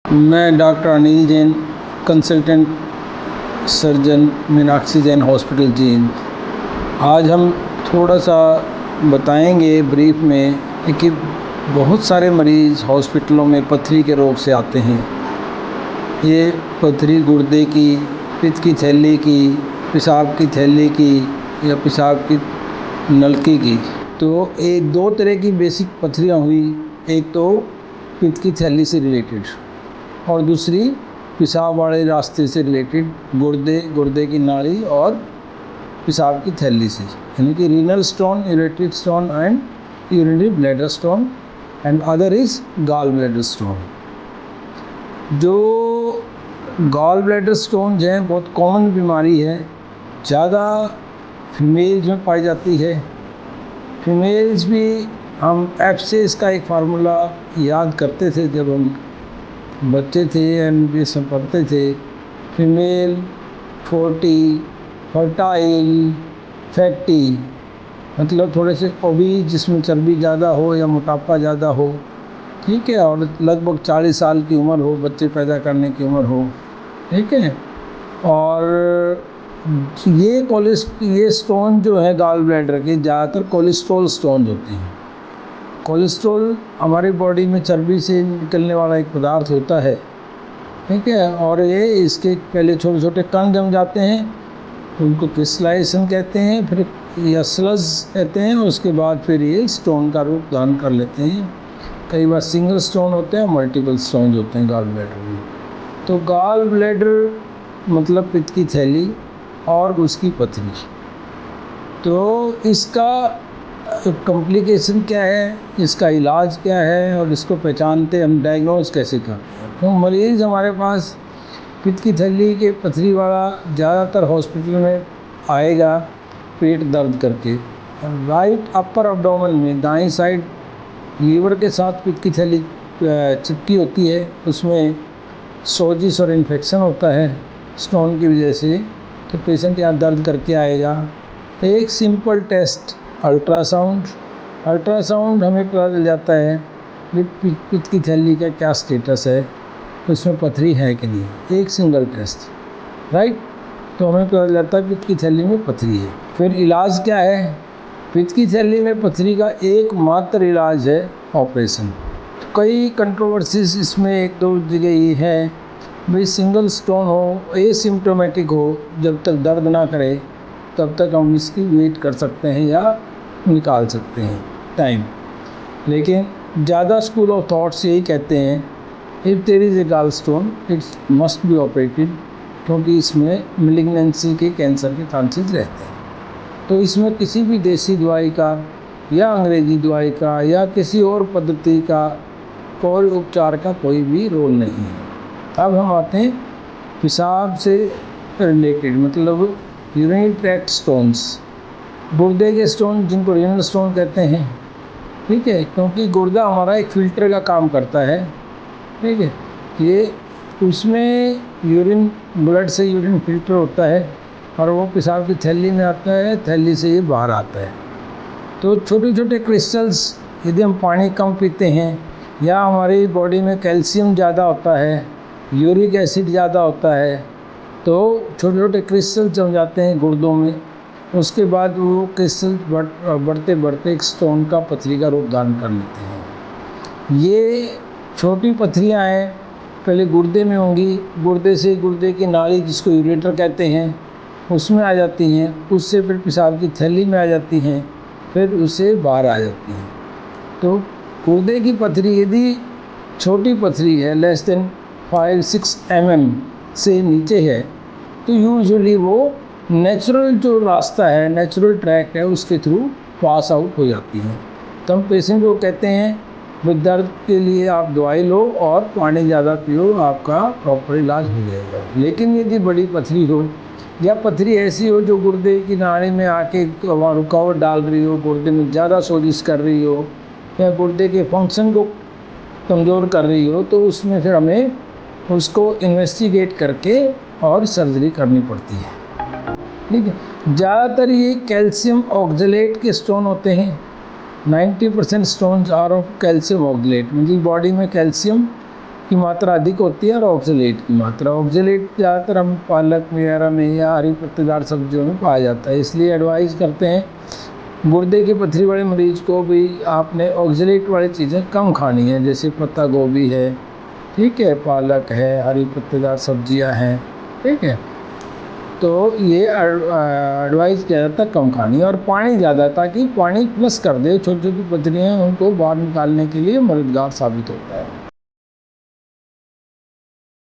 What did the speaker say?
मैं doctor Anil Jain, consultant surgeon, Meenakshi Jain hospital Jind. आज हम थोड़ा सा बताएंगे ब्रीफ में कि बहुत सारे मरीज़ हॉस्पिटलों में पथरी के रोग से आते हैं। ये पथरी गुर्दे की, पित्त की थैली की, पेशाब की थैली की या पेशाब की नलकी की। तो एक दो तरह की बेसिक पथरियाँ हुई, एक तो पित्त की थैली से रिलेटेड और दूसरी पेशाब वाले रास्ते से रिलेटेड, गुर्दे की नाली और पेशाब की थैली से, यानी कि renal stone, ureteric stone and urinary bladder stone and other is gall bladder stone. जो गॉल ब्लैडर स्टोन जो है बहुत कॉमन बीमारी है, ज़्यादा फीमेल्स में पाई जाती है। फीमेल्स भी हम एब्सेस का एक फार्मूला याद करते थे जब हम बच्चे थे एंड ये सब पढ़ते थे। फीमेल 40, फर्टाइल, फैटी, मतलब थोड़े से ओबीज जिसमें चर्बी ज़्यादा हो या मोटापा ज़्यादा हो, ठीक है, और लगभग 40 साल की उम्र हो, बच्चे पैदा करने की उम्र हो, ठीक है। और ये स्टोन जो है गॉल ब्लैडर के, ज़्यादातर कोलेस्ट्रॉल स्टोन होते हैं। कोलेस्ट्रॉल हमारी बॉडी में चर्बी से निकलने वाला एक पदार्थ होता है, ठीक है, और ये इसके पहले छोटे छोटे कण जम जाते हैं, उनको क्रिस्टलाइजेशन कहते हैं, फिर या स्लज कहते हैं, उसके बाद फिर ये स्टोन का रूप धारण कर लेते हैं। कई बार सिंगल स्टोन होते हैं, मल्टीपल स्टोन होते हैं गॉल ब्लैडर में। तो गॉल ब्लैडर मतलब पित्त की थैली और उसकी पथरी। तो इसका कॉम्प्लिकेशन क्या है, इसका इलाज क्या है और इसको पहचानते हम डायग्नोज कैसे करते हैं। तो मरीज़ हमारे पास पित्त की थैली के पथरी वाला ज़्यादातर हॉस्पिटल में आएगा पेट दर्द करके। राइट अपर एब्डोमेन में दाईं साइड लीवर के साथ पित्त की थैली चिपकी होती है, उसमें सोजिश और इन्फेक्शन होता है स्टोन की वजह से। तो पेशेंट यहाँ दर्द करके आएगा। एक सिंपल टेस्ट अल्ट्रासाउंड हमें पता चल जाता है कि पित्त की थैली का क्या स्टेटस है, उसमें पथरी है कि नहीं। एक सिंगल टेस्ट, राइट, तो हमें पता चल जाता है पित्त की थैली में पथरी है। फिर इलाज क्या है, पित्त की थैली में पथरी का एकमात्र इलाज है ऑपरेशन। कई कंट्रोवर्सीज इसमें एक दो जगह ये है भाई, सिंगल स्टोन हो, एसिम्प्टोमेटिक हो, जब तक दर्द ना करे तब तक हम इसकी वेट कर सकते हैं या निकाल सकते हैं टाइम। लेकिन ज़्यादा स्कूल ऑफ थॉट्स यही कहते हैं if there is a gall stone it's must be operated, क्योंकि इसमें मेलिग्नेंसी के, कैंसर के चांसेस रहते हैं। तो इसमें किसी भी देसी दवाई का या अंग्रेजी दवाई का या किसी और पद्धति का कोई उपचार का कोई भी रोल नहीं है। अब हम आते हैं पेशाब से रिलेटेड, मतलब यूरिनरी ट्रैक्ट स्टोन्स, गुर्दे के स्टोन जिनको रीनल स्टोन कहते हैं, ठीक है, क्योंकि गुर्दा हमारा एक फ़िल्टर का काम करता है, ठीक है। ये उसमें यूरिन, ब्लड से यूरिन फिल्टर होता है और वो पेशाब की थैली में आता है, थैली से ये बाहर आता है। तो छोटे छोटे क्रिस्टल्स, यदि हम पानी कम पीते हैं या हमारी बॉडी में कैल्शियम ज़्यादा होता है, यूरिक एसिड ज़्यादा होता है, तो छोटे छोटे क्रिस्टल जम जाते हैं गुर्दों में। उसके बाद वो क्रिस्टल बढ़ते बढ़ते एक स्टोन का, पथरी का रूप धारण कर लेते हैं। ये छोटी पथरियाँ हैं, पहले गुर्दे में होंगी, गुर्दे से गुर्दे की नाली जिसको यूरेटर कहते हैं उसमें आ जाती हैं, उससे फिर पेशाब की थैली में आ जाती हैं, फिर उससे बाहर आ जाती हैं। तो गुर्दे की पथरी यदि छोटी पथरी है, लेस देन 5-6 mm से नीचे है, तो यूजुअली वो नेचुरल जो रास्ता है, नेचुरल ट्रैक है, उसके थ्रू पास आउट हो जाती है। तो हम पेशेंट को कहते हैं वो दर्द के लिए आप दवाई लो और पानी ज़्यादा पियो, आपका प्रॉपर इलाज हो जाएगा। लेकिन यदि बड़ी पथरी हो या पथरी ऐसी हो जो गुर्दे की नाड़ी में आके वहाँ रुकावट डाल रही हो, गुर्दे में ज़्यादा सोजिश कर रही हो या गुर्दे के फंक्शन को कमज़ोर कर रही हो, तो उसमें फिर हमें उसको इन्वेस्टिगेट करके और सर्जरी करनी पड़ती है, ठीक है। ज़्यादातर ये कैल्शियम ऑक्जेलेट के स्टोन होते हैं। 90% stones are of calcium oxalate, मतलब बॉडी में कैल्शियम की मात्रा अधिक होती है और ऑक्जेलेट की मात्रा, ऑक्जेलेट ज़्यादातर हम पालक वगैरह में या हरी पत्तेदार सब्जियों में पाया जाता है। इसलिए एडवाइस करते हैं गुर्दे की पथरी वाले मरीज को भी आपने ऑक्जेलेट वाली चीज़ें कम खानी है, जैसे पत्ता गोभी है, ठीक है, पालक है, हरी पत्तेदार सब्जियां हैं, ठीक है। तो ये एडवाइस किया जाता है कम खानी है, और पानी ज़्यादा, ताकि पानी प्लस कर दे छोटी छोटी पथरियाँ उनको बाहर निकालने के लिए मददगार साबित होता है।